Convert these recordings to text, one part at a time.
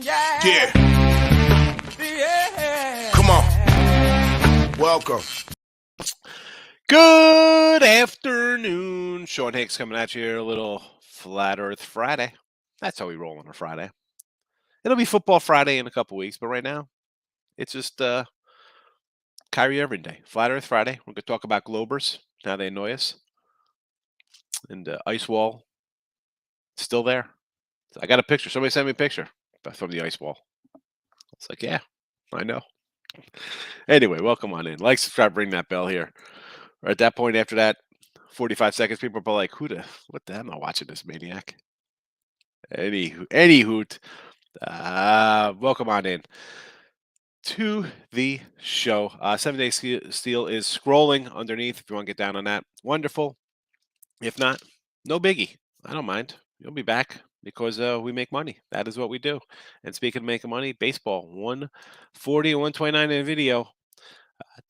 Yeah. Come on. Welcome. Good afternoon. Sean Higgs coming at you here. A little Flat Earth Friday. That's how we roll on a Friday. It'll be Football Friday in a couple weeks, but right now, it's just Kyrie Irving Day. Flat Earth Friday. We're going to talk about Globers, how they annoy us. And Ice Wall, still there. I got a picture. Somebody sent me a picture from the ice wall. It's like, yeah, I know. Anyway, welcome on in. Like, subscribe, ring that bell here. Or at that point, after that, 45 seconds, people are like, what the hell am I watching this maniac? Any hoot. Welcome on in to the show. 7 Day Steel is scrolling underneath if you want to get down on that. Wonderful. If not, no biggie. I don't mind. You'll be back because we make money. That is what we do. And speaking of making money, baseball 140 and 129 in a video.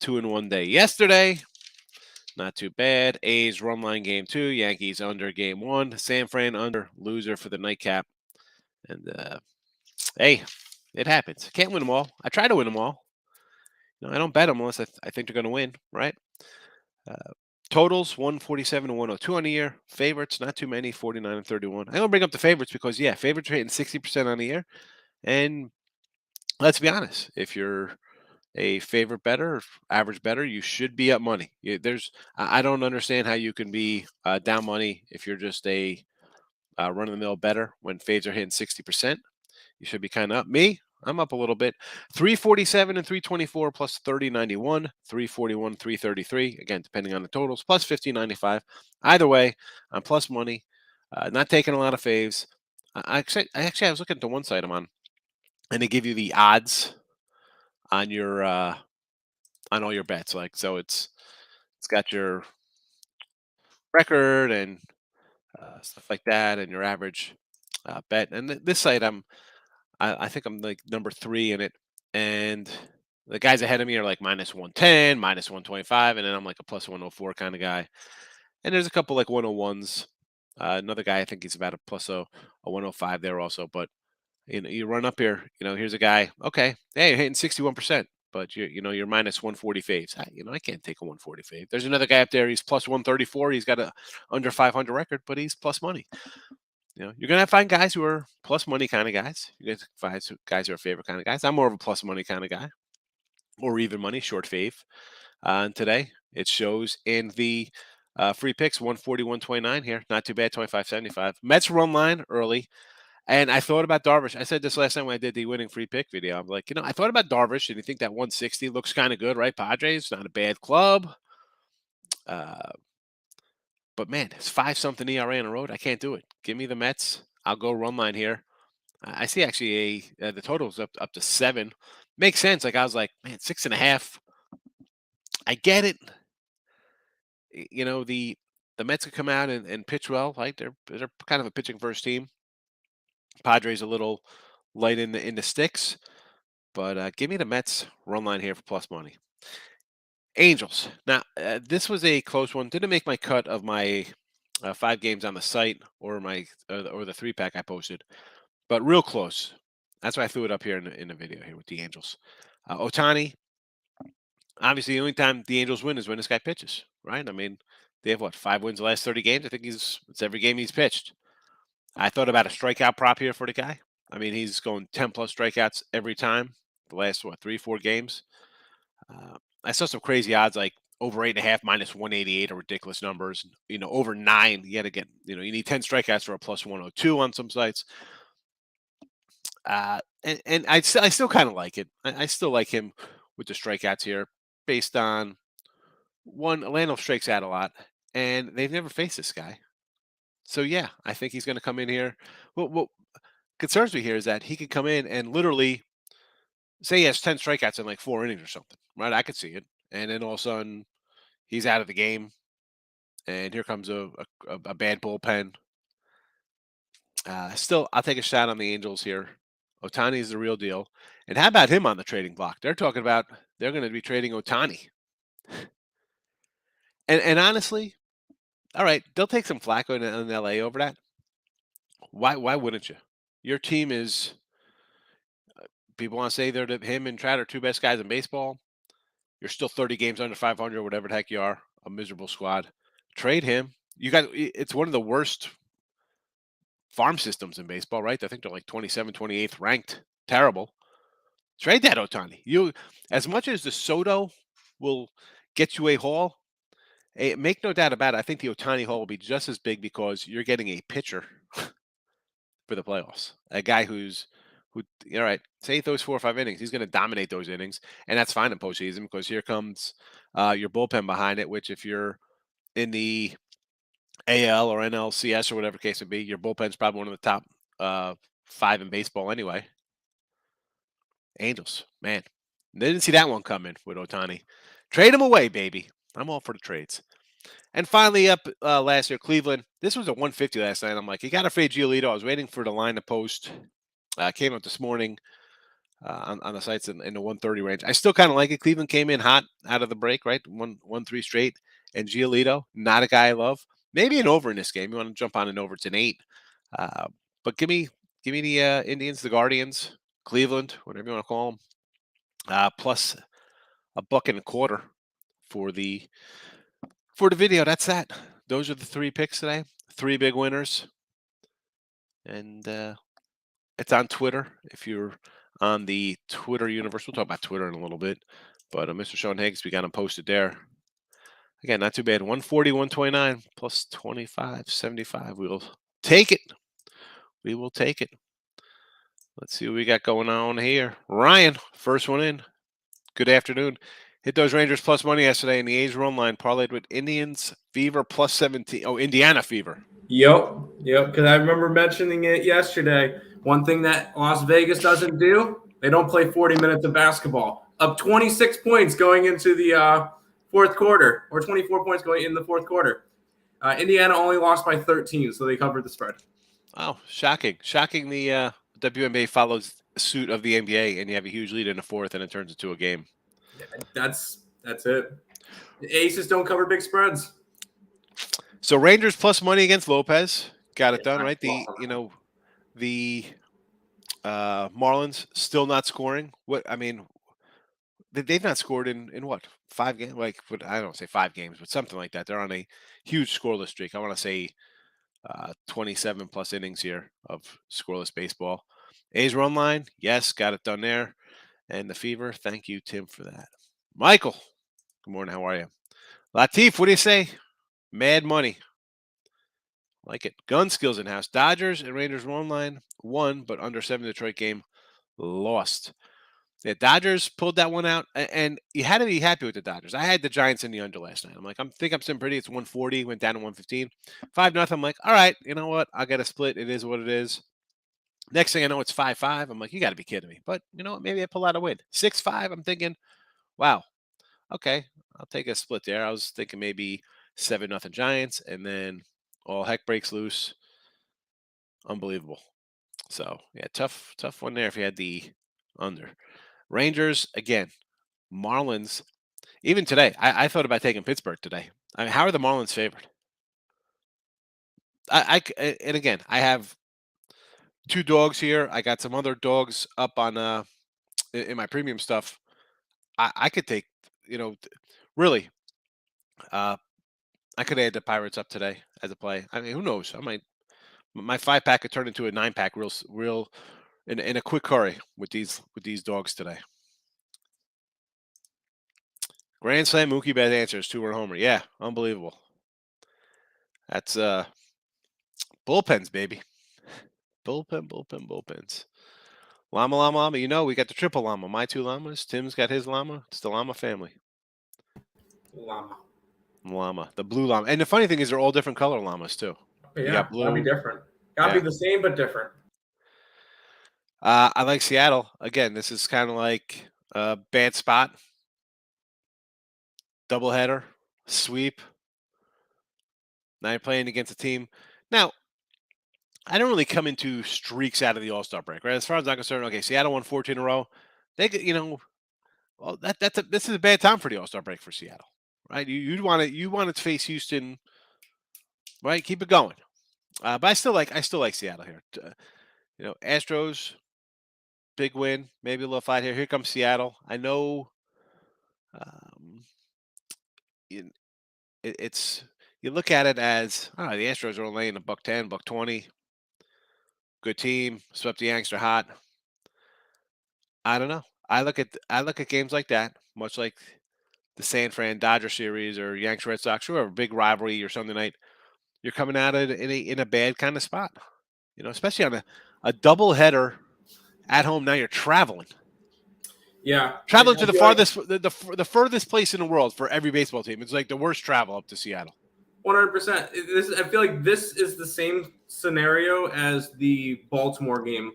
2 in 1 day. Yesterday, not too bad. A's run line game 2. Yankees under game 1. San Fran under. Loser for the nightcap. And hey, it happens. Can't win them all. I try to win them all. I don't bet them unless I think they're going to win, right? Totals 147 and 102 on the year. Favorites, not too many, 49 and 31. I don't bring up the favorites because, yeah, favorites are hitting 60% on the year. And let's be honest, if you're a favorite better, average better, you should be up money. I don't understand how you can be down money if you're just a run-of-the-mill better when fades are hitting 60%. You should be kind of up. Me, I'm up a little bit. 347 and 324 plus 3091, 341, 333. Again, depending on the totals, plus 1595. Either way, I'm plus money. Not taking a lot of faves. I was looking at the one site I'm on, and they give you the odds on your on all your bets. Like, so it's got your record and stuff like that, and your average bet. And this site, I think I'm like number 3 in it, and the guys ahead of me are like minus 110, minus 125, and then I'm like a plus 104 kind of guy. And there's a couple like 101s. Another guy, I think he's about a plus a 105 there also. But you run up here. Here's a guy. Okay, hey, you're hitting 61%, but you're minus 140 faves. I can't take a 140 fave. There's another guy up there. He's plus 134. He's got a under 500 record, but he's plus money. You're going to find guys who are plus money kind of guys. You're going to find guys who are favorite kind of guys. I'm more of a plus money kind of guy, or even money, short fave. And today, it shows in the free picks, 140, 129 here. Not too bad, 25.75. Mets run line early. And I thought about Darvish. I said this last time when I did the winning free pick video. I'm like, I thought about Darvish, and you think that 160 looks kind of good, right? Padres, not a bad club. But man, it's 5-something ERA on the road. I can't do it. Give me the Mets. I'll go run line here. I see actually the total's up to 7. Makes sense. Like I was like, man, 6.5. I get it. The Mets could come out and pitch well. Right? They're kind of a pitching first team. Padres a little light in the sticks, but give me the Mets run line here for plus money. Angels. Now this was a close one. Didn't make my cut of my 5 games on the site or my or the 3-pack I posted, but real close. That's why I threw it up here in the video here with the Angels. Ohtani. Obviously, the only time the Angels win is when this guy pitches, right? I mean, they have 5 wins the last 30 games. I think it's every game he's pitched. I thought about a strikeout prop here for the guy. I mean, he's going 10 plus strikeouts every time. The last 3-4 games. I saw some crazy odds like over 8.5 minus 188 are ridiculous numbers. Over 9, you got to get. You need 10 strikeouts for a plus 102 on some sites. And I still kind of like it. I still like him with the strikeouts here, based on one, Orlando strikes out a lot, and they've never faced this guy. So yeah, I think he's going to come in here. What concerns me here is that he could come in and literally say he has 10 strikeouts in like 4 innings or something, right? I could see it, and then all of a sudden he's out of the game, and here comes a bad bullpen. Still, I'll take a shot on the Angels here. Ohtani is the real deal. And how about him on the trading block? They're talking about they're going to be trading Ohtani. And honestly, all right, they'll take some flack in LA over that. Why wouldn't you? Your team is people want to say him and Trout are two best guys in baseball. You're still 30 games under 500, whatever the heck you are, a miserable squad. Trade him. It's one of the worst farm systems in baseball, right? I think they're like 27, 28th ranked. Terrible. Trade that Otani. As much as the Soto will get you a haul, make no doubt about it. I think the Otani haul will be just as big because you're getting a pitcher for the playoffs. A guy who, all right, say he throws 4 or 5 innings, he's going to dominate those innings, and that's fine in postseason because here comes your bullpen behind it. Which, if you're in the AL or NLCS or whatever case it be, your bullpen's probably one of the top 5 in baseball anyway. Angels, man, they didn't see that one coming with Otani. Trade him away, baby. I'm all for the trades. And finally, up last year, Cleveland. This was a 150 last night. I'm like, you got to fade Giolito. I was waiting for the line to post. Came up this morning on the sites in the 130 range. I still kind of like it. Cleveland came in hot out of the break, right? 1-3 straight. And Giolito, not a guy I love. Maybe an over in this game. You want to jump on an over? It's an 8. But give me the Indians, the Guardians, Cleveland, whatever you want to call them, plus $1.25 for the video. That's that. Those are the 3 picks today. 3 big winners, and it's on Twitter. If you're on the Twitter universe, we'll talk about Twitter in a little bit. But Mr. Sean Higgs, we got him posted there. Again, not too bad. 140, 129 plus 25, 75. We will take it. We will take it. Let's see what we got going on here. Ryan, first one in. Good afternoon. Hit those Rangers plus money yesterday, and the A's run line parlayed with Indians Fever plus 17. Oh, Indiana Fever. Yep. Because I remember mentioning it yesterday. One thing that Las Vegas doesn't do, they don't play 40 minutes of basketball. Up 26 points going into the fourth quarter, or 24 points going in the fourth quarter. Indiana only lost by 13, so they covered the spread. Oh, shocking. Shocking the WNBA follows suit of the NBA, and you have a huge lead in the fourth, and it turns into a game. Yeah, that's it. The Aces don't cover big spreads. So Rangers plus money against Lopez. Got it done, right? The Marlins still not scoring. They've not scored in what, 5 games? Like, I don't say 5 games, but something like that. They're on a huge scoreless streak. I want to say 27 plus innings here of scoreless baseball. A's run line, yes, got it done there. And the Fever, thank you, Tim, for that. Michael, good morning. How are you? Latif, what do you say? Mad money. Like it. Gun skills in house. Dodgers and Rangers run line won, but under 7 Detroit game lost. Yeah, Dodgers pulled that one out, and you had to be happy with the Dodgers. I had the Giants in the under last night. I'm like, I'm sitting pretty. It's 140, went down to 115. 5-0. I'm like, all right, you know what? I'll get a split. It is what it is. Next thing I know, it's 5-5. I'm like, you got to be kidding me. But you know what? Maybe I pull out a win. 6-5. I'm thinking, wow, okay, I'll take a split there. I was thinking maybe 7-0 Giants, and then all heck breaks loose. Unbelievable. So yeah, tough one there if you had the under. Rangers again. Marlins. Even today, I thought about taking Pittsburgh today. I mean, how are the Marlins favored? And again, I have 2 dogs here. I got some other dogs up on in my premium stuff. I could take, really. I could add the Pirates up today as a play. I mean, who knows? My 5-pack could turn into a 9-pack real in a quick hurry with these dogs today. Grand Slam, Mookie Betts answers 2-run homer. Yeah, unbelievable. That's bullpens, baby. Bullpens. Llama. We got the triple llama. My 2 llamas. Tim's got his llama. It's the llama family. Llama. The blue llama. And the funny thing is they're all different color llamas, too. Yeah, got blue. Gotta be different. Gotta be the same, but different. I like Seattle. Again, this is kind of like a bad spot. Doubleheader. Sweep. Now you're playing against a team. Now, I don't really come into streaks out of the All-Star break, right? As far as I'm concerned, okay, Seattle won 14 in a row. They could, well, this is a bad time for the All-Star break for Seattle, right? You want to face Houston, right? Keep it going. But I still like Seattle here. Astros big win, maybe a little fight here. Here comes Seattle. I know it, it's you look at it as the Astros are laying $110, $120. Good team, swept the Yanks, are hot. I don't know. I look at games like that, much like the San Fran Dodger series or Yanks Red Sox, or a big rivalry or Sunday night. You're coming out of it in a bad kind of spot, especially on a double header at home. Now you're traveling. Yeah, Traveling to I the feel like farthest, the furthest place in the world for every baseball team. It's like the worst travel up to Seattle. 100%. I feel like this is the same scenario as the Baltimore game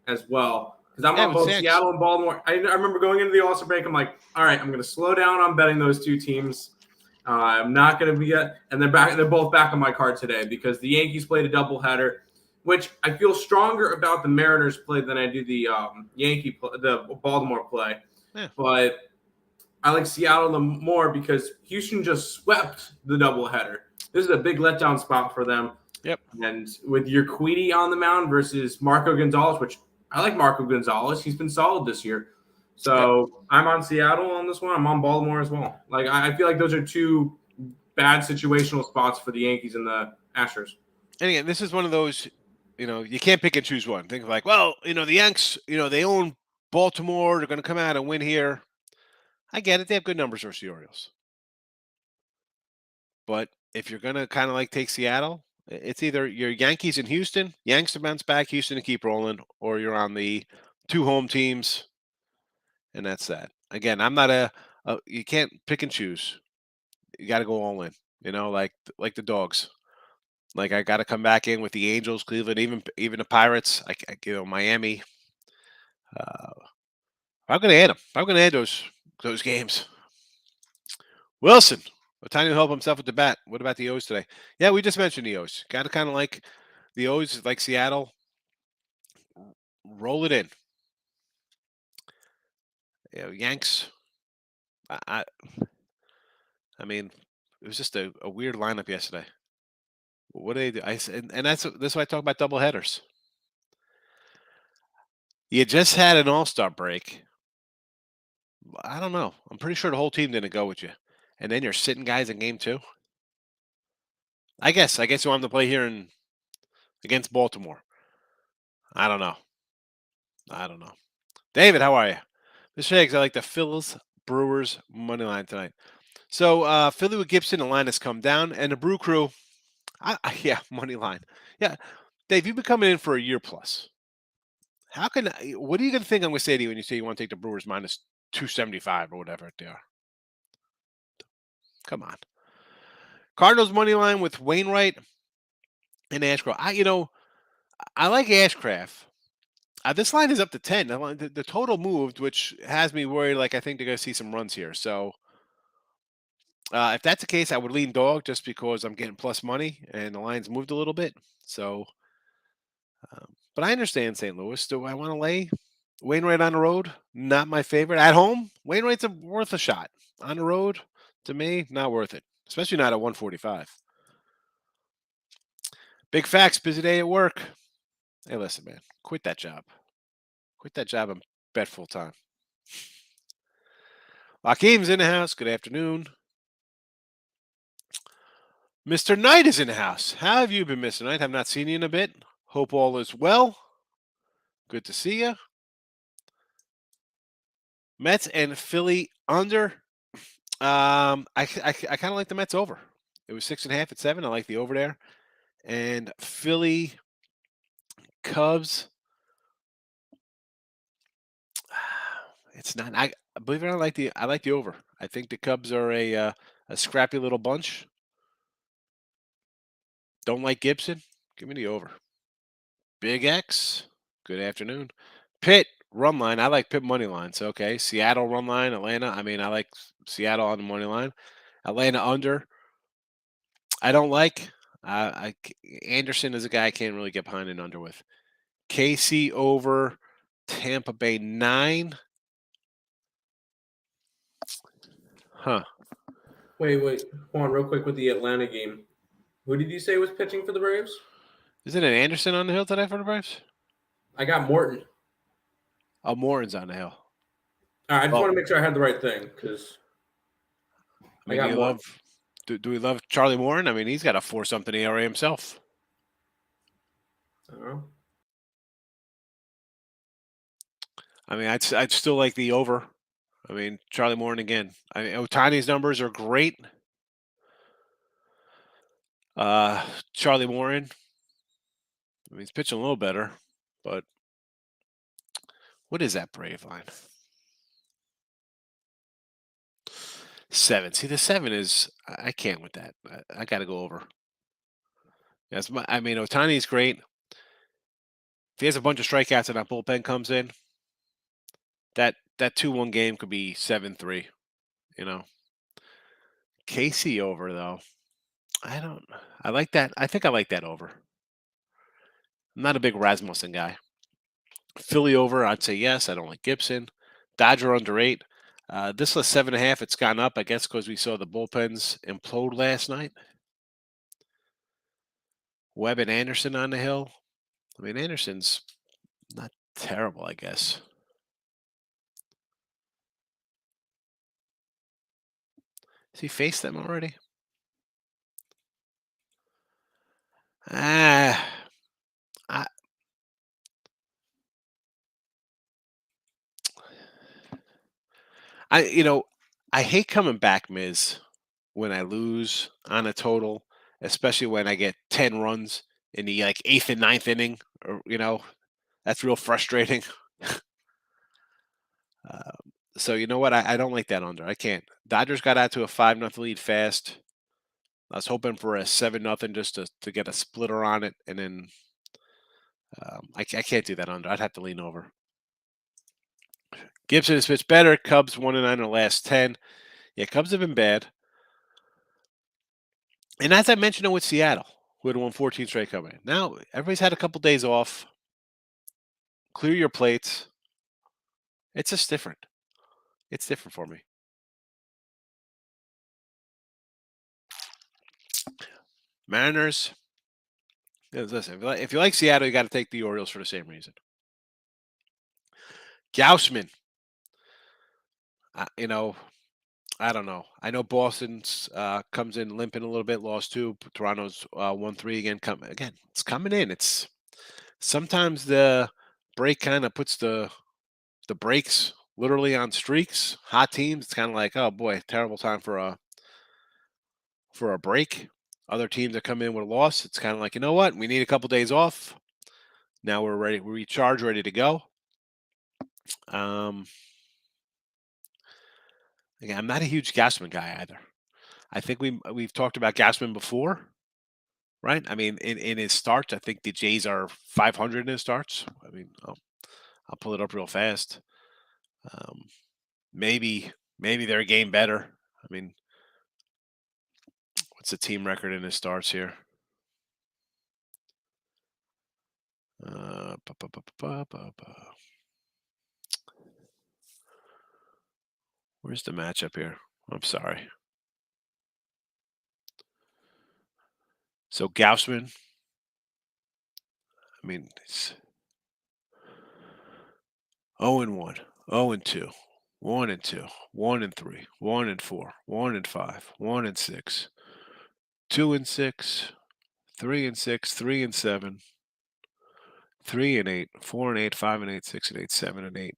as well. Because I'm Yeah, on with both Yanks. Seattle and Baltimore. I remember going into the All-Star break, I'm like, all right, I'm going to slow down on betting those two teams. I'm not going to be and they're both back on my card today because the Yankees played a doubleheader, which I feel stronger about the Mariners play than I do the the Baltimore play. Yeah. But I like Seattle more because Houston just swept the doubleheader. This is a big letdown spot for them. Yep. And with Urquidy on the mound versus Marco Gonzalez, which I like Marco Gonzalez. He's been solid this year. So yep. I'm on Seattle on this one. I'm on Baltimore as well. Like I feel like those are two bad situational spots for the Yankees and the Astros. And again, this is one of those, you can't pick and choose one. Think of like, well, the Yanks, they own Baltimore. They're going to come out and win here. I get it. They have good numbers versus the Orioles. But if you're going to kind of like take Seattle, it's either your Yankees in Houston, Yanks to bounce back, Houston to keep rolling, or you're on the two home teams, and that's that. Again, I'm not you can't pick and choose. You got to go all in, like the dogs. Like I got to come back in with the Angels, Cleveland, even the Pirates. Miami. I'm going to add them. I'm going to add those games. Wilson, Otani will help himself with the bat. What about the O's today? Yeah, we just mentioned the O's. Got to kind of like the O's, like Seattle. Roll it in. Yanks. I mean, it was just a weird lineup yesterday. What do they do? And that's why I talk about double headers. You just had an All-Star break. I don't know. I'm pretty sure the whole team didn't go with you. And then you're sitting guys in game 2. I guess you want them to play here against Baltimore. I don't know. David, how are you? Mr. Higgs, I like the Phils Brewers money line tonight. So Philly with Gibson, the line has come down, and the Brew Crew, money line. Yeah, Dave, you've been coming in for a year plus. What are you going to think I'm going to say to you when you say you want to take the Brewers minus 275 or whatever they are? Come on. Cardinals money line with Wainwright and Ashcraft. I like Ashcraft. This line is up to 10. The total moved, which has me worried. Like I think they're going to see some runs here. So if that's the case, I would lean dog just because I'm getting plus money and the line's moved a little bit. So, but I understand St. Louis. Do I want to lay Wainwright on the road? Not my favorite. At home, Wainwright's worth a shot. On the road, to me, not worth it. Especially not at 145. Big facts, busy day at work. Hey, listen, man, quit that job. Quit that job and bet full time. Akeem's in the house. Good afternoon. Mr. Knight is in the house. How have you been, Mr. Knight? Have not seen you in a bit. Hope all is well. Good to see you. Mets and Philly under. I kind of like the Mets over. It was 6.5 at 7. I like the over there. And Philly Cubs. It's not. I believe it or not, I like the over. I think the Cubs are a scrappy little bunch. Don't like Gibson. Give me the over. Big X. Good afternoon. Pitt run line. I like Pitt money lines. Okay. Seattle run line. Atlanta. I like Seattle on the money line. Atlanta under. I don't like. Anderson is a guy I can't really get behind and under with. KC over. Tampa Bay 9. Huh. Wait. Hold on real quick with the Atlanta game. Who did you say was pitching for the Braves? Isn't it Anderson on the hill today for the Braves? I got Morton. Morin's on the hill. All right, I just Well, want to make sure I had the right thing because I I mean, do got you more. love? Do we love Charlie Morin? I mean, he's got a 4-something ERA himself. I don't know. I mean, I'd still like the over. I mean, Charlie Morin again. I mean, Otani's numbers are great. Charlie Morin. I mean, he's pitching a little better, but what is that Brave line? 7. See, the 7 is I can't with that. I got to go over. I mean, Otani's great. If he has a bunch of strikeouts and that bullpen comes in, that 2-1 game could be 7-3. You know, Casey over though. I don't. I like that. I think I like that over. I'm not a big Rasmussen guy. Philly over, I'd say yes. I don't like Gibson. Dodger under 8. This was 7.5. It's gone up, I guess, because we saw the bullpens implode last night. Webb and Anderson on the hill. I mean, Anderson's not terrible, I guess. Has he faced them already? Ah, I, I hate coming back, Miz, when I lose on a total, especially when I get 10 runs in the like 8th and 9th inning, or that's real frustrating. So you know what? I don't like that under. I can't. Dodgers got out to a 5-0 lead fast. I was hoping for a 7-0 just to get a splitter on it, and then I can't do that under. I'd have to lean over. Gibson has pitched better. Cubs 1-9 in the last 10. Yeah, Cubs have been bad. And as I mentioned with Seattle, who had won 14 straight coming in. Now everybody's had a couple days off. Clear your plates. It's just different. It's different for me. Mariners. Listen, if you like Seattle, you got to take the Orioles for the same reason. Gaussman. I don't know. I know Boston's comes in limping a little bit, lost 2. Toronto's 1-3 again. It's coming in. It's sometimes the break kind of puts the brakes literally on streaks. Hot teams, it's kind of like, oh boy, terrible time for a break. Other teams that come in with a loss, it's kind of like, you know what? We need a couple days off. Now we're ready. We recharge, ready to go. Again, I'm not a huge Gassman guy either. I think we've talked about Gassman before, right? I mean, in his starts, I think the Jays are 500 in his starts. I mean, I'll pull it up real fast. Maybe they're a game better. I mean, what's the team record in his starts here? Where's the matchup here? I'm sorry. So Gaussman, I mean, it's 0-1, 0-2, 1-2, 1-3, 1-4, 1-5, 1-6, 2-6, 3-6, 3-7, 3-8, 4-8, 5-8, 6-8, 7-8,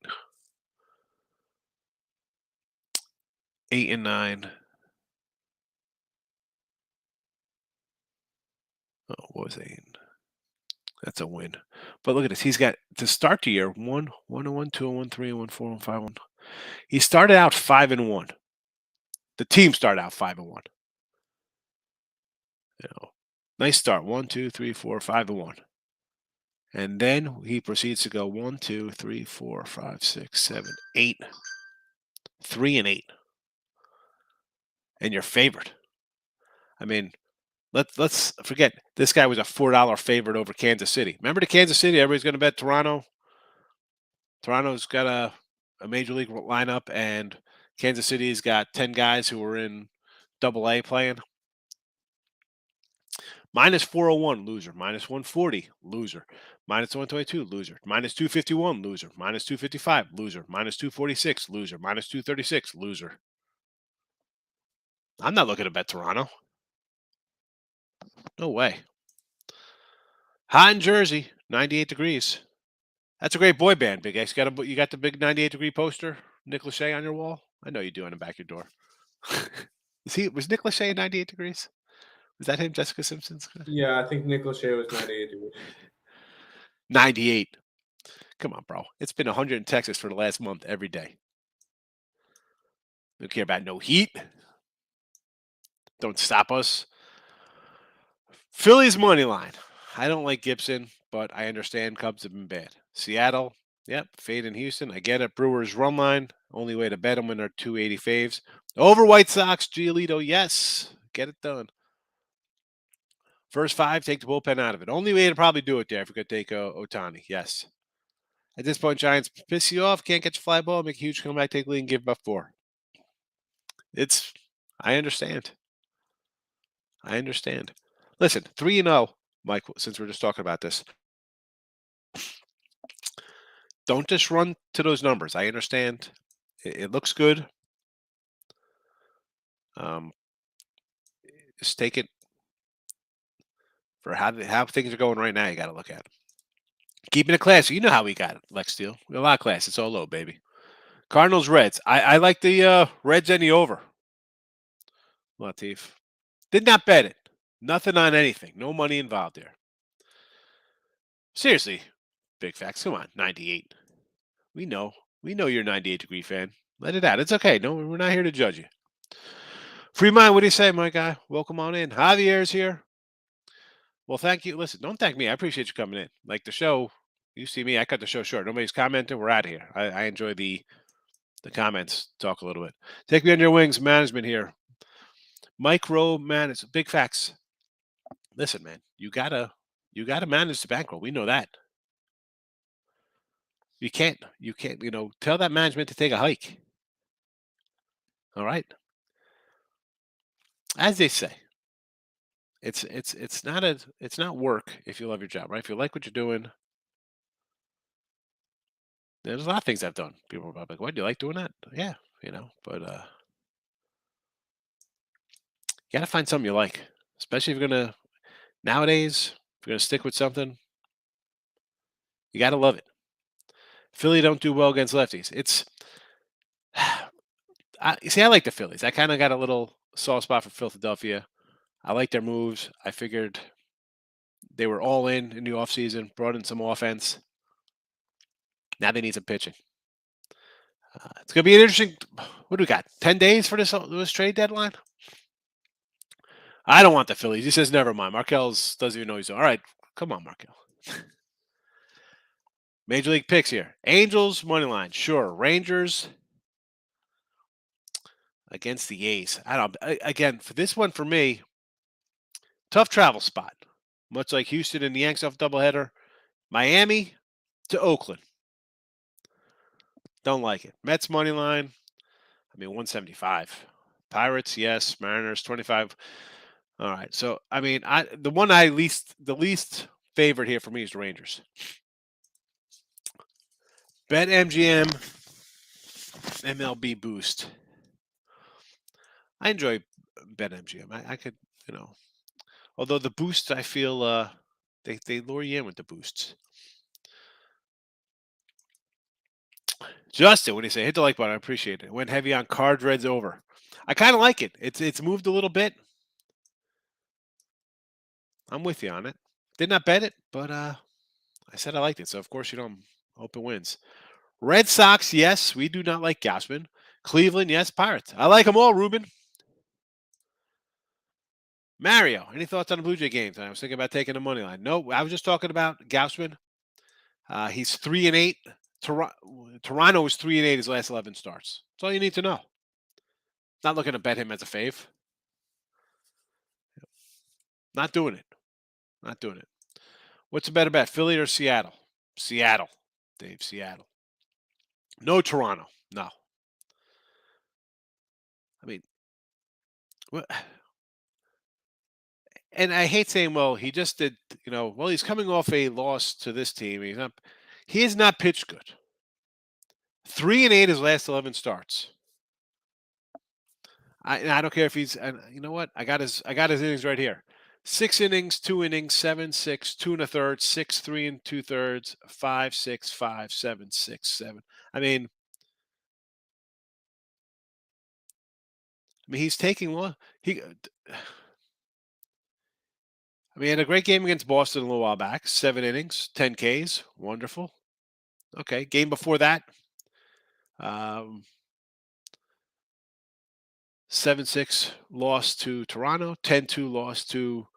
8-9. Oh, what was 8? That's a win. But look at this. He's got to start the year 1-1, 2-1, 3-1, 4-1, 5-1. He started out 5-1. The team started out 5-1. Nice start. 1, 2, 3, 4, 5-1. And then he proceeds to go 1, 2, 3, 4, 5, 6, 7, 8. 3-8. And your favorite. I mean, let's forget this guy was a $4 favorite over Kansas City. Remember the Kansas City? Everybody's going to bet Toronto. Toronto's got a major league lineup, and Kansas City's got 10 guys who are in Double A playing. Minus 401, loser. Minus 140, loser. Minus 122, loser. Minus 251, loser. Minus 255, loser. Minus 246, loser. Minus 236, loser. I'm not looking to bet Toronto. No way. Hot in Jersey, 98 degrees. That's a great boy band, Big X. You got the big 98-degree poster, Nick Lachey, on your wall? I know you do on the back of your door. Was Nick Lachey 98 degrees? Was that him, Jessica Simpson's? Yeah, I think Nick Lachey was 98 degrees. 98. Come on, bro. It's been 100 in Texas for the last month every day. Don't care about no heat. Don't stop us. Phillies money line. I don't like Gibson, but I understand Cubs have been bad. Seattle, yep, fade in Houston. I get it. Brewers run line. Only way to bet them when they're 280 faves. Over White Sox, Giolito, yes. Get it done. First 5, take the bullpen out of it. Only way to probably do it there if you're going to take Otani, yes. At this point, Giants piss you off, can't catch a fly ball, make a huge comeback, take the lead, and give up 4. I understand. Listen, 3-0, Mike, since we're just talking about this. Don't just run to those numbers. I understand. It looks good. Just take it for how things are going right now. You got to look at it. Keeping it classy. You know how we got it, Lex Steele. We got a lot of class. It's all low, baby. Cardinals, Reds. I like the Reds and the over. Latif. Did not bet it. Nothing on anything. No money involved there. Seriously, big facts. Come on, 98. We know you're a 98-degree fan. Let it out. It's okay. No, we're not here to judge you. Free mind, what do you say, my guy? Welcome on in. Javier's here. Well, thank you. Listen, don't thank me. I appreciate you coming in. Like the show, you see me, I cut the show short. Nobody's commenting. We're out of here. I enjoy the comments. Talk a little bit. Take me on your wings. Management here. Micro manage. Big facts. Listen, man, you gotta manage the bankroll. We know that. You can't, tell that management to take a hike. All right. As they say, it's not work if you love your job, right? If you like what you're doing, there's a lot of things I've done. People are like, "What, do you like doing that?" Yeah, but you gotta find something you like, especially if you're gonna nowadays. If you're gonna stick with something, you gotta love it. Philly don't do well against lefties. I like the Phillies. I kind of got a little soft spot for Philadelphia. I like their moves. I figured they were all in the offseason, brought in some offense. Now they need some pitching. It's going to be an interesting. What do we got? 10 days for this trade deadline? I don't want the Phillies. He says, never mind. Markel's doesn't even know he's all right. Come on, Markel. Major League picks here. Angels, money line. Sure. Rangers against the A's. Again, for this one, for me, tough travel spot. Much like Houston and the Yanks off doubleheader. Miami to Oakland. Don't like it. Mets money line. 175. Pirates, yes. Mariners, 25. All right. So, the least favorite here for me is the Rangers. Bet MGM MLB boost. I enjoy Bet MGM. I could, although the boost, I feel they lure you in with the boosts. Justin, when you say hit the like button, I appreciate it. Went heavy on Card Reds over. I kind of like it. It's moved a little bit. I'm with you on it. Did not bet it, but I said I liked it. So of course hope it wins. Red Sox, yes, we do not like Gausman. Cleveland, yes. Pirates, I like them all. Ruben, Mario, any thoughts on the Blue Jay games? I was thinking about taking the money line. No, I was just talking about Gausman. He's 3-8. Toronto was 3-8 his last 11 starts. That's all you need to know. Not looking to bet him as a fave. Not doing it. What's a better bet, Philly or Seattle? Seattle, Dave. Seattle. No Toronto. No. What? And I hate saying, well, he just did, well, he's coming off a loss to this team. He has not pitched good. 3-8 his last 11 starts. I don't care if he's, and you know what? I got his innings right here. 6 innings, 2 innings, 7, 6, 2 1/3, 6, 3 2/3, 5, 6, 5, 7, 6, 7. I mean, he's taking long. He had a great game against Boston a little while back. 7 innings, 10 Ks, wonderful. Okay, game before that, 7-6 loss to Toronto, 10-2 loss to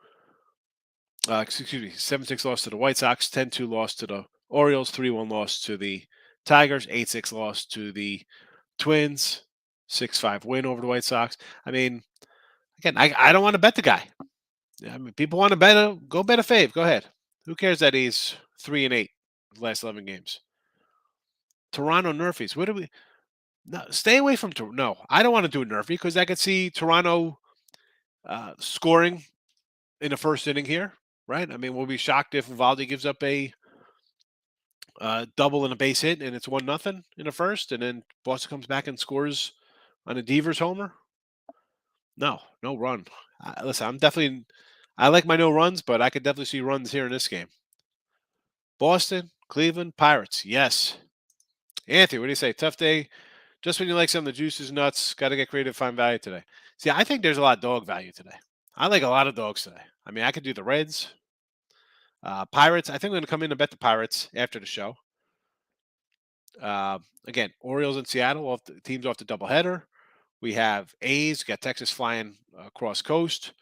7-6 loss to the White Sox, 10-2 loss to the Orioles, 3-1 loss to the Tigers, 8-6 loss to the Twins, 6-5 win over the White Sox. Again, I don't want to bet the guy. People want to bet go bet a fave. Go ahead. Who cares that he's 3-8 the last 11 games? Toronto Nerfies. What do we? No, stay away from Toronto. No, I don't want to do a Nerfie because I could see Toronto scoring in the first inning here, right? We'll be shocked if Valdi gives up a double and a base hit and it's 1-0 in the first, and then Boston comes back and scores on a Devers homer. No run. Listen, I like my no runs, but I could definitely see runs here in this game. Boston, Cleveland, Pirates. Yes. Anthony, what do you say? Tough day. Just when you like something, the juice is nuts. Got to get creative, find value today. See, I think there's a lot of dog value today. I like a lot of dogs today. I could do the Reds. Pirates. I think I'm going to come in and bet the Pirates after the show. Again, Orioles in Seattle, teams off the doubleheader. We have A's, got Texas flying across coast.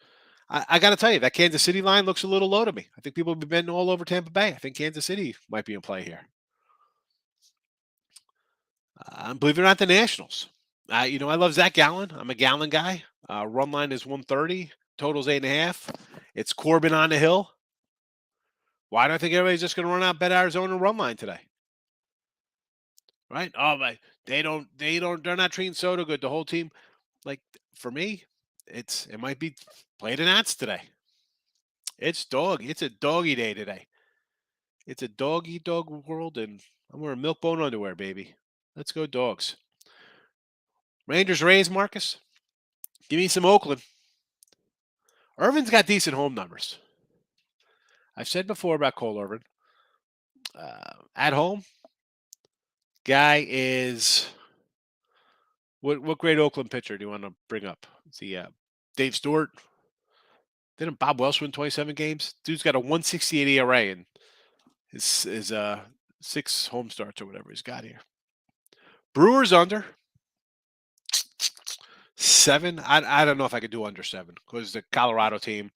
I got to tell you, that Kansas City line looks a little low to me. I think people have been betting all over Tampa Bay. I think Kansas City might be in play here. Believe it or not, the Nationals. I love Zach Gallen. I'm a Gallen guy. Run line is 130. Total's 8.5. It's Corbin on the hill. Why do I think everybody's just going to run out bet Arizona run line today? Right? Oh my, they're not treating Soto good. The whole team, for me, it might be play the Nats today. It's a doggy day today. It's a dog world, and I'm wearing milk bone underwear, baby. Let's go dogs. Rangers Rays, Marcus. Give me some Oakland. Irvin's got decent home numbers. I've said before about Cole Irvin. At home, guy is what great Oakland pitcher do you want to bring up? See, Dave Stewart. Didn't Bob Welsh win 27 games? Dude's got a 168 ERA and his 6 home starts or whatever he's got here. Brewers under 7. I don't know if I could do under 7 because the Colorado team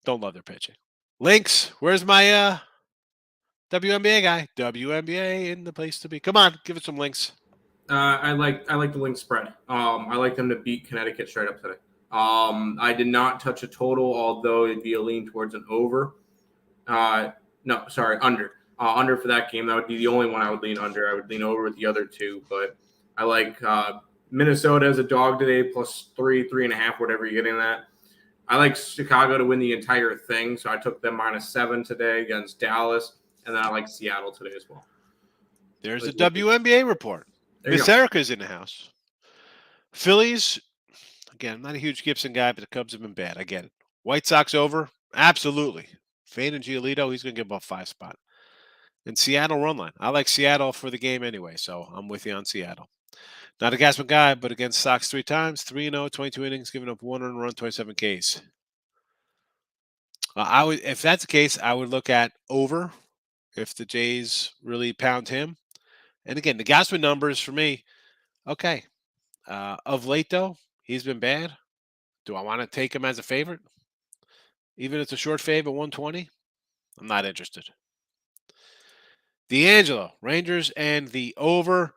don't love their pitching. Lynx, where's my WNBA guy? WNBA in the place to be. Come on, give it some Lynx. I like the Lynx spread. I like them to beat Connecticut straight up today. I did not touch a total, although it'd be a lean towards an over. Under. Under for that game. That would be the only one I would lean under. I would lean over with the other two, but I like Minnesota as a dog today, plus 3, 3.5, whatever you're getting that. I like Chicago to win the entire thing, so I took them -7 today against Dallas, and then I like Seattle today as well. There's a WNBA report. Miss Erica's in the house. Phillies, again, I'm not a huge Gibson guy, but the Cubs have been bad. I get it. White Sox over? Absolutely. Fane and Giolito, he's going to give up 5 spot. And Seattle run line. I like Seattle for the game anyway, so I'm with you on Seattle. Not a Gassman guy, but against Sox 3 times, 3-0, 22 innings, giving up 1 run, 27 Ks. If that's the case, I would look at over if the Jays really pound him. And again, the Gassman numbers for me, okay. Of late, though, he's been bad. Do I want to take him as a favorite? Even if it's a short fave at 120? I'm not interested. D'Angelo, Rangers, and the over.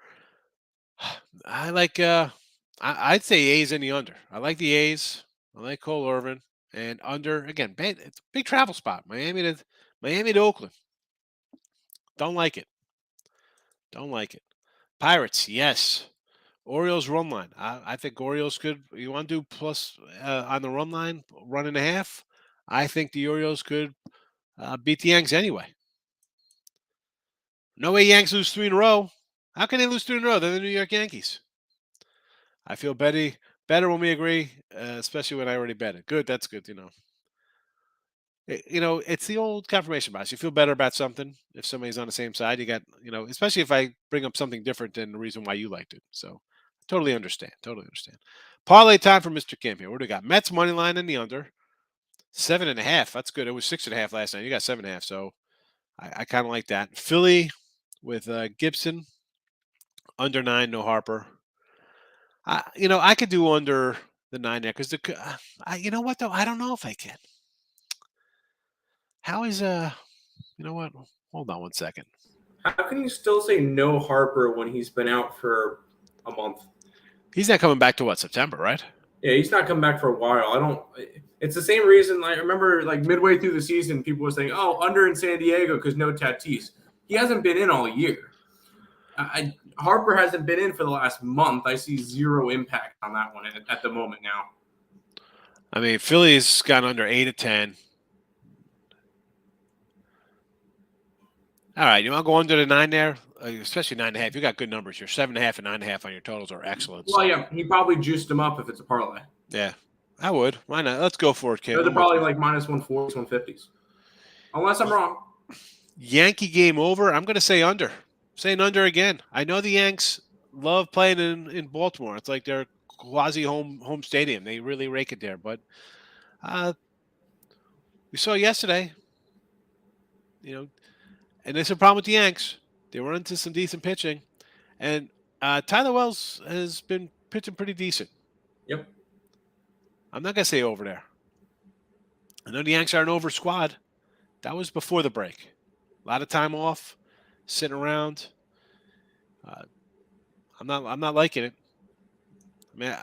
I like, I'd say A's and the under. I like the A's. I like Cole Irvin. And under, again, it's a big travel spot. Miami to Oakland. Don't like it. Pirates, yes. Orioles run line. I think Orioles could. You want to do plus on the run line, 1.5? I think the Orioles could beat the Yanks anyway. No way Yanks lose 3 in a row. How can they lose 3 in a row? They're the New York Yankees. I feel better when we agree, especially when I already bet it. Good, that's good. It's the old confirmation bias. You feel better about something if somebody's on the same side. You got, especially if I bring up something different than the reason why you liked it. So, totally understand. Totally understand. Parlay time for Mr. Kim here. What do we got? Mets money line in the under 7.5. That's good. It was 6.5 last night. You got 7.5. So, I kind of like that. Philly with Gibson under 9, no Harper. I could do under the 9 there because you know what though? I don't know if I can. How is you know what? Hold on one second. How can you still say no Harper when he's been out for a month? He's not coming back to September, right? Yeah, he's not coming back for a while. It's the same reason. I remember midway through the season, people were saying, "Oh, under in San Diego because no Tatis." He hasn't been in all year. Harper hasn't been in for the last month. I see zero impact on that one at the moment now. I mean, Philly's gone under 8 of 10. All right, you want to go under the 9 there, especially 9.5. You got good numbers. Your 7.5 and 9.5 on your totals are excellent. Well, yeah, he probably juiced them up if it's a parlay. Yeah, I would. Why not? Let's go for it, Kim. They're probably minus 140s, 150s, unless I'm wrong. Yankee game over. I'm going to say under. Saying under again. I know the Yanks love playing in Baltimore. It's like their quasi home stadium. They really rake it there. But we saw yesterday, and there's a problem with the Yanks. They run into some decent pitching. And Tyler Wells has been pitching pretty decent. Yep. I'm not going to say over there. I know the Yanks are an over squad. That was before the break. A lot of time off, sitting around. I'm not liking it. I mean,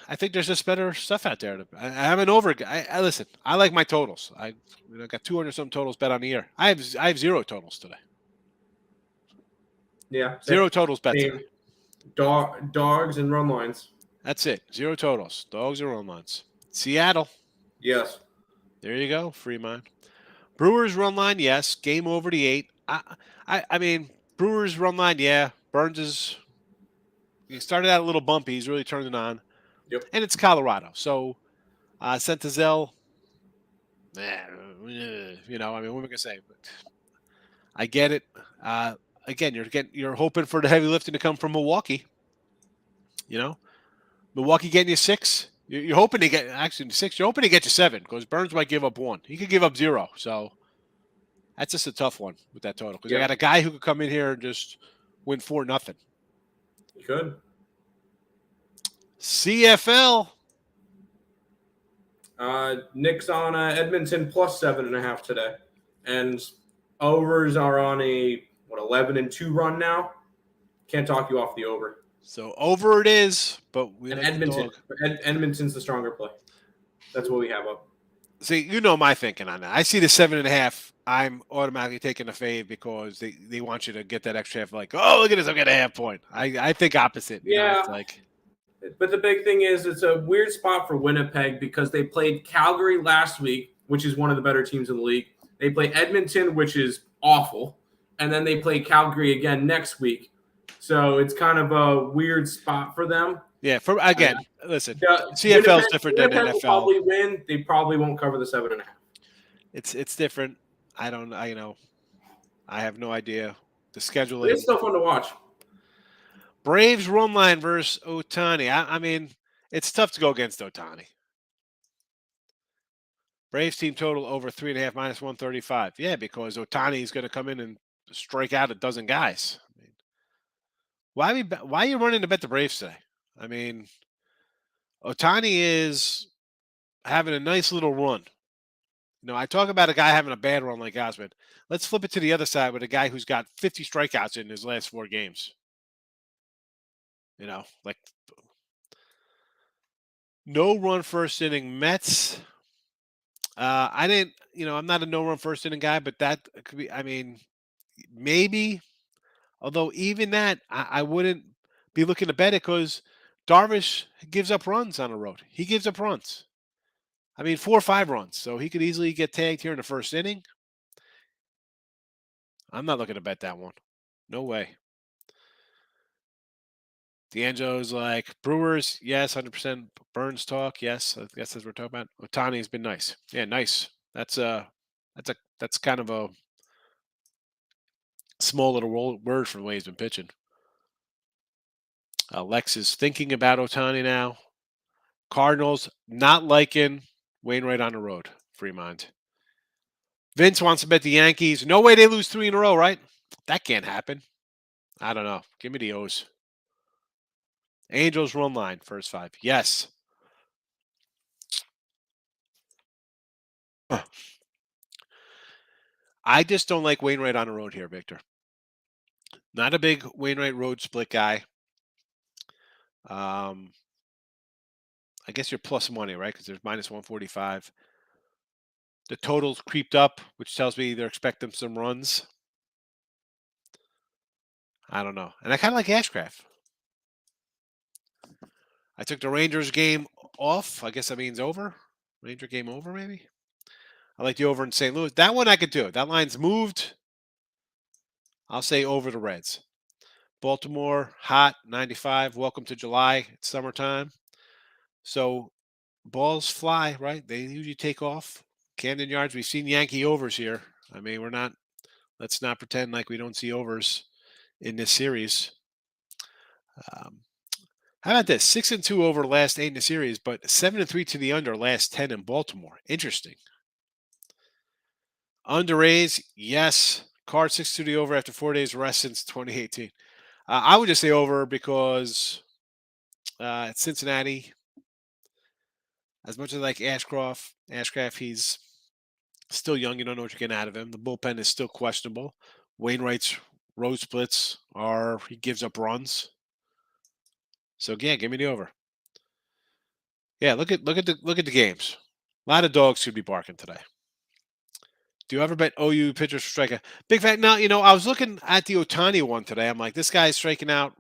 I think there's just better stuff out there. I'm an over. I listen. I like my totals. I got 200 some totals bet on the year. I have 0 totals today. Yeah, 0 totals bet today. Dogs and run lines. That's it. 0 totals. Dogs and run lines. Seattle. Yes. There you go. Free mind. Brewers run line. Yes. Game over the 8. I mean, Brewers run line. Yeah. Burns he started out a little bumpy. He's really turned it on. Yep. And it's Colorado. So, Sentizel, what am I going to say? But I get it. Again, you're hoping for the heavy lifting to come from Milwaukee. Milwaukee getting you 6. You're hoping to get 6. You're hoping to get you 7 because Burns might give up 1. He could give up 0. So that's just a tough one with that total because I got a guy who could come in here and just win 4-0. He could. CFL. Nick's on Edmonton plus 7.5 today, and overs are on a 11-2 run now. Can't talk you off the over. So over it is, but we like Edmonton. Edmonton's the stronger play. That's what we have up. See, my thinking on that. I see the 7.5. I'm automatically taking a fade because they want you to get that extra half. Like, oh, look at this, I'm getting a half point. I think opposite. Yeah. But the big thing is it's a weird spot for Winnipeg because they played Calgary last week, which is one of the better teams in the league. They play Edmonton, which is awful, and then they play Calgary again next week. So it's kind of a weird spot for them. Yeah. Listen, CFL is different than NFL. Will probably win. They probably won't cover the 7.5. It's different. I have no idea the scheduling. It's still fun to watch. Braves run line versus Ohtani. I mean, it's tough to go against Ohtani. Braves team total over 3.5 minus 135. Yeah, because Ohtani is going to come in and strike out a dozen guys. I mean, why are you running to bet the Braves today? I mean, Ohtani is having a nice little run. I talk about a guy having a bad run like Osmond. Let's flip it to the other side with a guy who's got 50 strikeouts in his last 4 games. No run first inning Mets. I'm not a no run first inning guy, but that could be, maybe. Although even that, I wouldn't be looking to bet it because Darvish gives up runs on the road. He gives up runs. I mean, 4 or 5 runs, so he could easily get tagged here in the first inning. I'm not looking to bet that one. No way. D'Angelo's like Brewers, yes, 100%. Burns talk, yes. I guess that's what we're talking about. Otani's been nice. Yeah, nice. That's kind of a small little word from the way he's been pitching. Lex is thinking about Otani now. Cardinals not liking Wainwright on the road. Free mind. Vince wants to bet the Yankees. No way they lose 3 in a row, right? That can't happen. I don't know. Give me the O's. Angels run line, first 5. Yes. I just don't like Wainwright on the road here, Victor. Not a big Wainwright road split guy. I guess you're plus money, right? Because there's minus 145. The total's creeped up, which tells me they're expecting some runs. I don't know. And I kind of like Ashcraft. I took the Rangers game off. I guess that means over. Ranger game over, maybe. I like the over in St. Louis. That one I could do. That line's moved. I'll say over the Reds. Baltimore, hot, 95. Welcome to July. It's summertime. So balls fly, right? They usually take off. Camden Yards, we've seen Yankee overs here. I mean, let's not pretend like we don't see overs in this series. How about this? 6-2 over last 8 in the series, but 7-3 to the under last 10 in Baltimore. Interesting. Under Rays, yes. Card 6 to the over after 4 days rest since 2018. I would just say over because it's Cincinnati. As much as I like Ashcraft, he's still young. You don't know what you're getting out of him. The bullpen is still questionable. Wainwright's road splits he gives up runs. So yeah, give me the over. Yeah, look at the games. A lot of dogs should be barking today. Do you ever bet OU pitchers for strikeout? Big fan. Now, I was looking at the Otani one today. I'm like, this guy's striking out,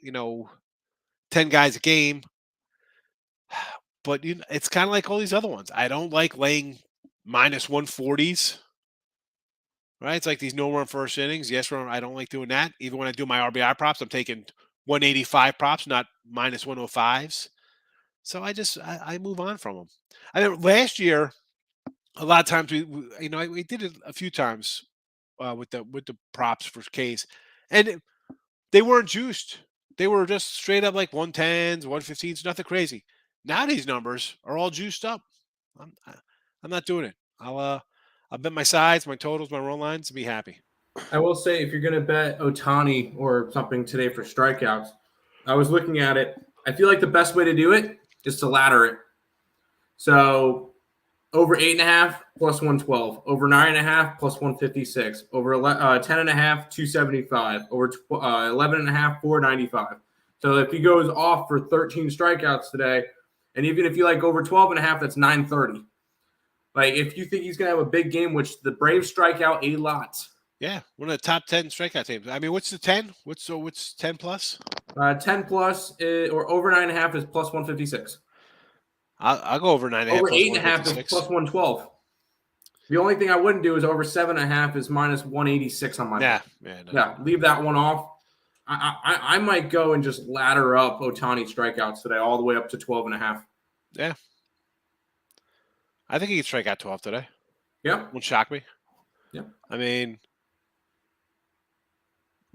10 guys a game. But it's kind of like all these other ones. I don't like laying minus 140s. Right? It's like these no-run first innings. Yes, I don't like doing that. Even when I do my RBI props, I'm taking 185 props, not minus 105s. So I move on from them. I mean, last year, a lot of times we did it a few times with the props for K's, and they weren't juiced. They were just straight up like 110s, 115s, nothing crazy. Now these numbers are all juiced up. I'm not doing it. I'll bet my sides, my totals, my run lines, and be happy. I will say, if you're going to bet Otani or something today for strikeouts, I was looking at it. I feel like the best way to do it is to ladder it. So over 8.5 plus 112, over 9.5 plus 156, over 10.5 275, over 11.5 495. So if he goes off for 13 strikeouts today, and even if you like over 12.5, that's 930. Like if you think he's going to have a big game, which the Braves strike out a lot. Yeah, one of the top 10 strikeout teams. I mean, what's the 10? What's 10 plus? 10 plus or over 9.5 is plus 156. I'll go over 9.5. Over 8.5 is plus 112. The only thing I wouldn't do is over 7.5 is minus 186 on my yeah, leave that one off. I might go and just ladder up Otani strikeouts today all the way up to 12.5. Yeah. I think he can strike out 12 today. Yeah. Won't shock me. Yeah. I mean,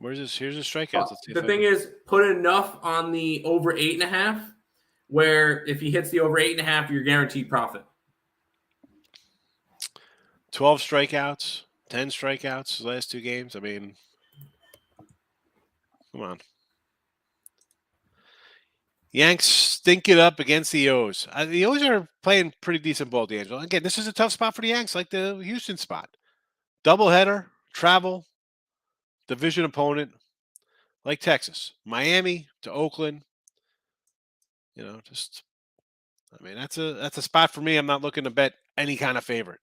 here's his strikeouts. Let's see the thing is, put enough on the over 8.5 where if he hits the over 8.5, you're guaranteed profit. 12 strikeouts, 10 strikeouts the last 2 games. I mean, come on. Yanks stink it up against the O's. The O's are playing pretty decent ball, D'Angelo. Again, this is a tough spot for the Yanks, like the Houston spot. Doubleheader, travel, division opponent, like Texas. Miami to Oakland. That's a spot for me. I'm not looking to bet any kind of favorite.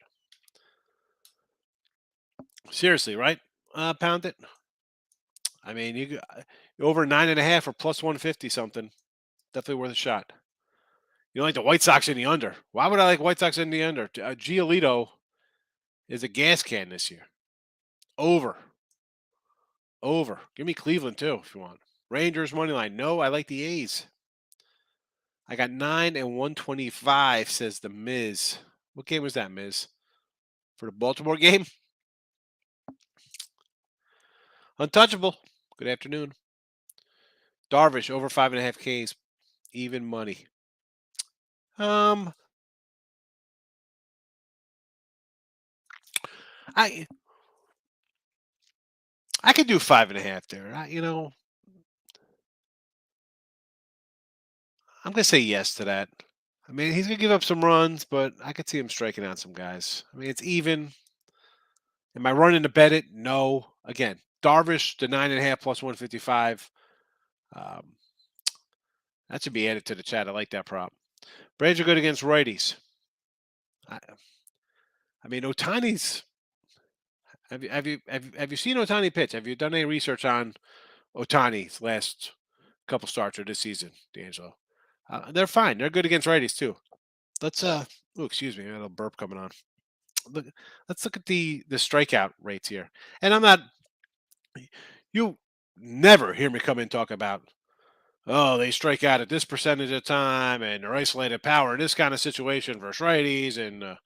Seriously, right? Pound it. I mean, you over 9.5 or plus 150 something. Definitely worth a shot. You like the White Sox in the under. Why would I like White Sox in the under? Giolito is a gas can this year. Over. Give me Cleveland too if you want. Rangers money line. No, I like the A's. I got 9 and 125, says the Miz. What game was that, Miz? For the Baltimore game? Untouchable. Good afternoon. Darvish over 5.5 Ks. Even money. I could do 5.5 there. I'm gonna say yes to that. I mean, he's gonna give up some runs, but I could see him striking out some guys. I mean, it's even. Am I running to bet it? No. Again, Darvish the 9.5 plus 155. That should be added to the chat. I like that prop. Braves are good against righties. I mean, Otani's. Have you seen Otani pitch? Have you done any research on Otani's last couple starts or this season, D'Angelo? They're fine. They're good against righties too. Let's excuse me, I had a burp coming on. Let's look at the strikeout rates here. And I'm not. You never hear me come in and talk about. Oh, they strike out at this percentage of time, and they're isolated power in this kind of situation versus righties, and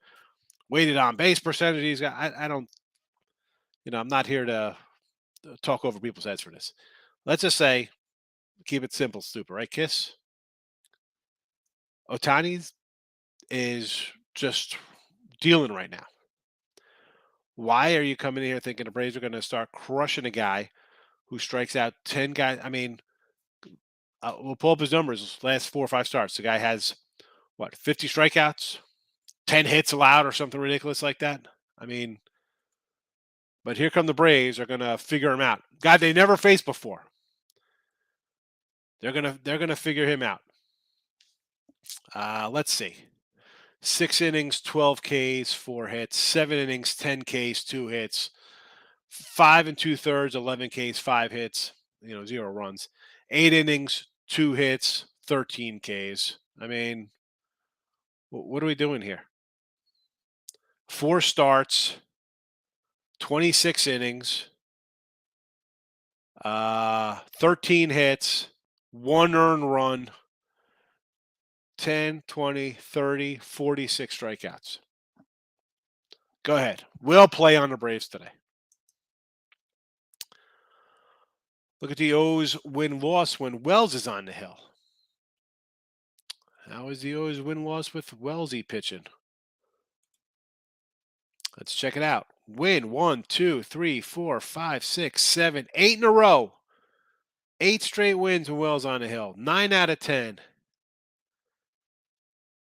weighted on base percentages. I don't. I'm not here to talk over people's heads for this. Let's just say, keep it simple, stupid, right? Kiss. Otani's is just dealing right now. Why are you coming in here thinking the Braves are going to start crushing a guy who strikes out 10 guys? I mean, we'll pull up his numbers last 4 or 5 starts. The guy has, 50 strikeouts, 10 hits allowed or something ridiculous like that? I mean, but here come the Braves are going to figure him out. God, they never faced before. They're gonna figure him out. Let's see. 6 innings, 12 Ks, 4 hits. 7 innings, 10 Ks, 2 hits. 5 2/3, 11 Ks, 5 hits. 0 runs. 8 innings, 2 hits, 13 Ks. I mean, what are we doing here? 4 starts, 26 innings, 13 hits, 1 earned run, 10, 20, 30, 46 strikeouts. Go ahead. We'll play on the Braves today. Look at the O's win-loss when Wells is on the hill. How is the O's win-loss with Wellsy pitching? Let's check it out. Win 1, 2, 3, 4, 5, 6, 7, 8 in a row. 8 straight wins when Wells on the hill. 9 out of 10.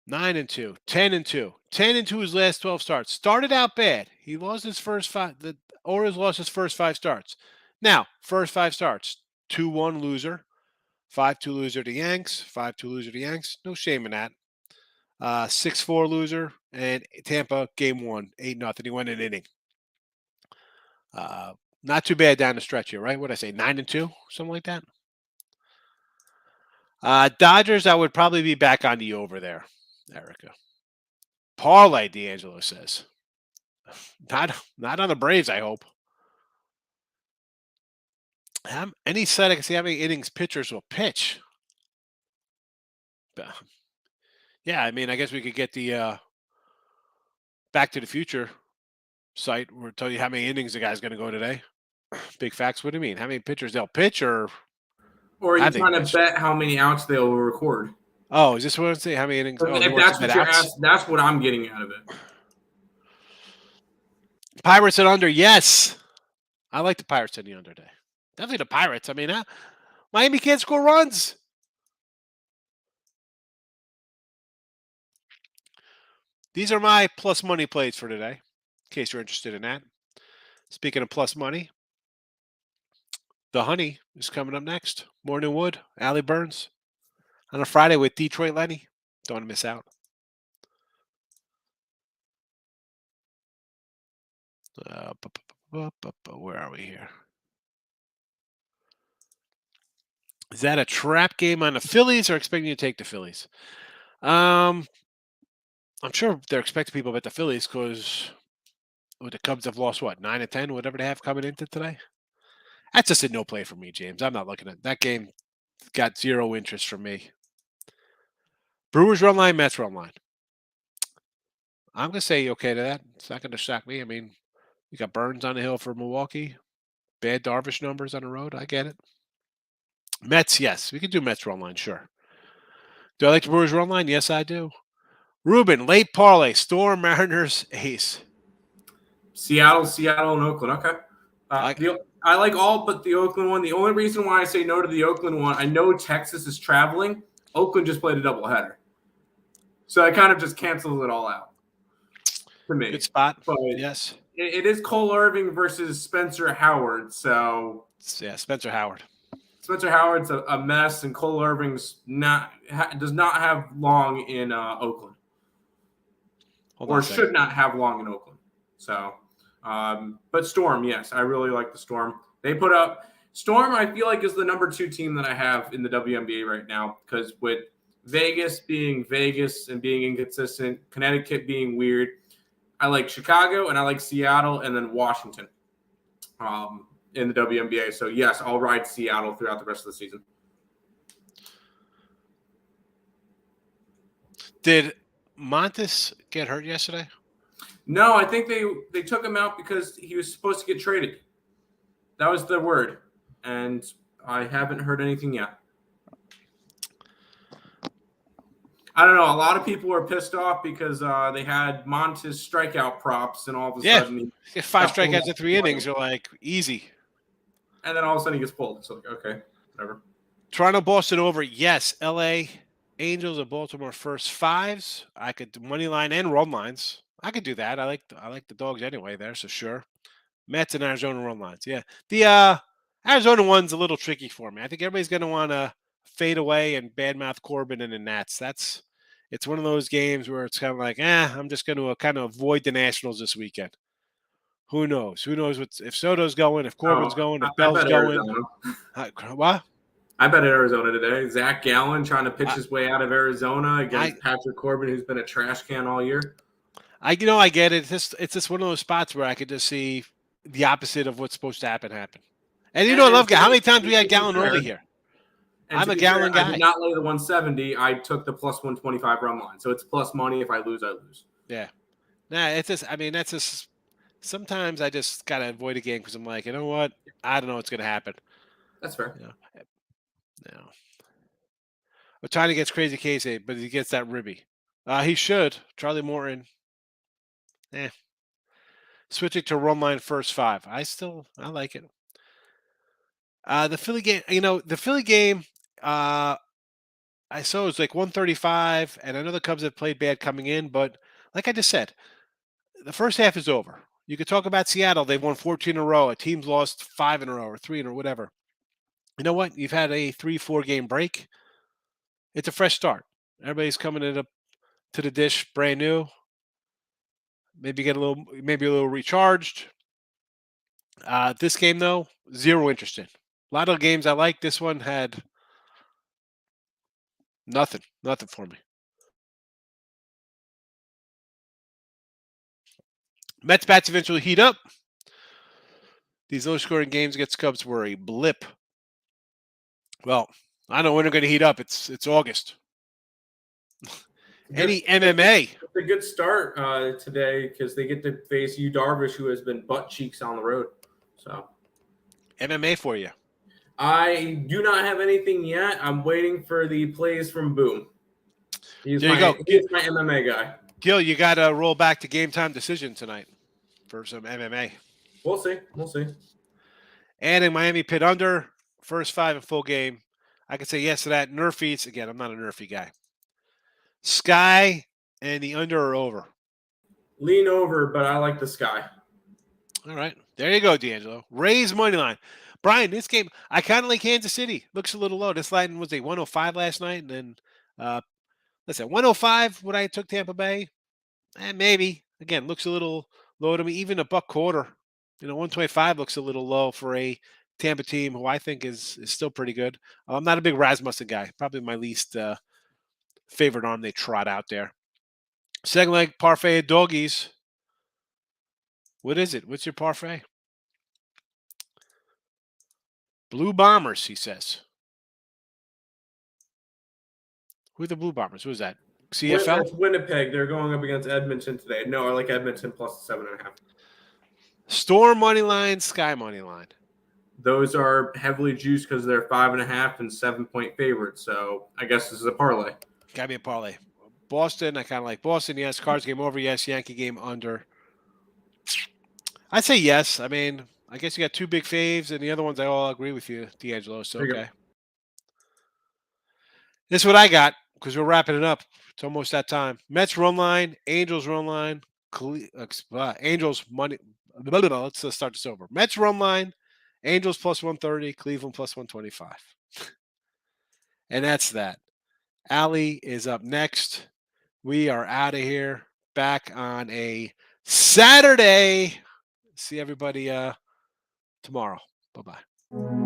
9 and 2. 10 and 2. 10 and 2 his last 12 starts. Started out bad. He lost his first 5. The Orioles lost his first 5 starts. Now, first 5 starts. 2-1 loser. 5-2 loser to Yanks. 5-2 loser to Yanks. No shame in that. 6-4 loser. And Tampa, game 1. 8-0. He went an inning. Not too bad down the stretch here, right? What did I say? 9 and 2? Something like that. Dodgers, I would probably be back on the over there, Erica. Parlay, D'Angelo says. Not on the Braves, I hope. Any site I can see how many innings pitchers will pitch. Yeah, I mean, I guess we could get the Back to the Future site where it tell you how many innings the guy's going to go today. Big facts. What do you mean? How many pitchers they'll pitch, or are you trying to bet how many outs they will record? Oh, is this what I'm saying? How many innings? If that's what you're asking, that's what I'm getting out of it. Pirates at under, yes. I like the Pirates in the under day. Definitely the Pirates. I mean, Miami can't score runs. These are my plus money plays for today, in case you're interested in that. Speaking of plus money, the Honey is coming up next. Morning Wood, Allie Burns on a Friday with Detroit Lenny. Don't want to miss out. Where are we here? Is that a trap game on the Phillies or expecting you to take the Phillies? I'm sure they're expecting people to bet the Phillies because the Cubs have lost, what, 9 or 10, whatever they have coming into today? That's just a no play for me, James. I'm not looking at that game. Got zero interest from me. Brewers run line, Mets run line. I'm going to say okay to that. It's not going to shock me. I mean, you got Burns on the hill for Milwaukee. Bad Darvish numbers on the road. I get it. Mets, yes. We could do Mets run line, sure. Do I like the Brewers run line? Yes, I do. Ruben, late parlay. Storm, Mariners, Ace. Seattle, and Oakland. Okay. I like all but the Oakland one. The only reason why I say no to the Oakland one, I know Texas is traveling. Oakland just played a doubleheader. So it kind of just cancels it all out to me. Good spot. But yes. It is Cole Irving versus Spencer Howard. So yeah, Spencer Howard. Spencer Howard's a mess, and Cole Irving's does not have long in Oakland. Or should not have long in Oakland. So, but Storm, yes, I really like the Storm. They put up Storm. I feel like is the number 2 team that I have in the WNBA right now because with Vegas being Vegas and being inconsistent, Connecticut being weird, I like Chicago and I like Seattle and then Washington in the WNBA. So yes, I'll ride Seattle throughout the rest of the season. Did Montes get hurt yesterday? No, I think they took him out because he was supposed to get traded. That was the word. And I haven't heard anything yet. I don't know. A lot of people were pissed off because they had Montes strikeout props, and all of a sudden he 5 strikeouts in 3 innings. You're like, easy. And then all of a sudden he gets pulled. It's like, okay, whatever. Toronto, Boston over. Yes. LA Angels and Baltimore first 5s. I could do money line and run lines. I could do that. I like the dogs anyway there, so sure. Mets and Arizona run lines. Yeah. The Arizona one's a little tricky for me. I think everybody's going to want to fade away and badmouth Corbin and the Nats. It's one of those games where it's kind of like, I'm just going to kind of avoid the Nationals this weekend. Who knows? Who knows if Soto's going, if Corbin's going, if Bell's going. What? I bet Arizona today. Zach Gallen trying to pitch his way out of Arizona against Patrick Corbin, who's been a trash can all year. I get it. It's just one of those spots where I could just see the opposite of what's supposed to happen. And I love Gallen. How many times we had Gallen early here? I'm a Gallen guy. I did not lay the 170. I took the plus 125 run line. So it's plus money. If I lose, I lose. Yeah. Nah, it's just, that's just, sometimes I just got to avoid a game because I'm like, you know what? I don't know what's going to happen. That's fair. No. Otani gets crazy Casey, but he gets that ribby. He should. Charlie Morton. Switching to run line first 5. I like it. The Philly game, the Philly game, I saw it was like 135, and I know the Cubs have played bad coming in, but like I just said, the first half is over. You could talk about Seattle. They've won 14 in a row. A team's lost 5 in a row or 3 in a row, whatever. You know what? You've had a 3-4 game break. It's a fresh start. Everybody's coming to the dish brand new. Maybe a little recharged. This game, though, zero interest in. A lot of games I like. This one had nothing for me. Mets bats eventually heat up. These low-scoring games against Cubs were a blip. Well, I know when they're going to heat up. It's August. Any MMA? It's a good start today because they get to face Yu Darvish, who has been butt cheeks on the road. So MMA for you. I do not have anything yet. I'm waiting for the plays from Boom. He's my MMA guy. Gil, you got to roll back to Game Time Decision tonight for some MMA. We'll see. And in Miami Pit under, first 5 in full game. I could say yes to that. Nerfies, again, I'm not a Nerfy guy. Sky and the under or over. Lean over, but I like the Sky. All right. There you go, D'Angelo. Raise money line. Brian, this game, I kind of like Kansas City. Looks a little low. This line was a 105 last night. And then, listen, 105 when I took Tampa Bay. Maybe. Again, looks a little low to me. Even a $1.25. 125 looks a little low for a Tampa team who I think is still pretty good. I'm not a big Rasmussen guy. Probably my least favorite arm they trot out there. Second leg, parfait of doggies. What is it? What's your parfait? Blue Bombers, he says. Who are the Blue Bombers? Who is that? CFL? It's Winnipeg. They're going up against Edmonton today. No, I like Edmonton plus 7.5. Storm money line, Sky money line. Those are heavily juiced because they're 5.5 and 7-point favorites. So I guess this is a parlay. Gotta be a parlay. Boston, I kind of like Boston. Yes. Cards game over. Yes. Yankee game under. I'd say yes. I mean, I guess you got two big faves, and the other ones I all agree with you, D'Angelo. So okay. This is what I got because we're wrapping it up. It's almost that time. Mets run line, Angels run line, Angels money. Let's start this over. Mets run line, Angels plus 130, Cleveland plus 125. And that's that. Allie is up next. We are out of here. Back on a Saturday. See everybody tomorrow. Bye-bye.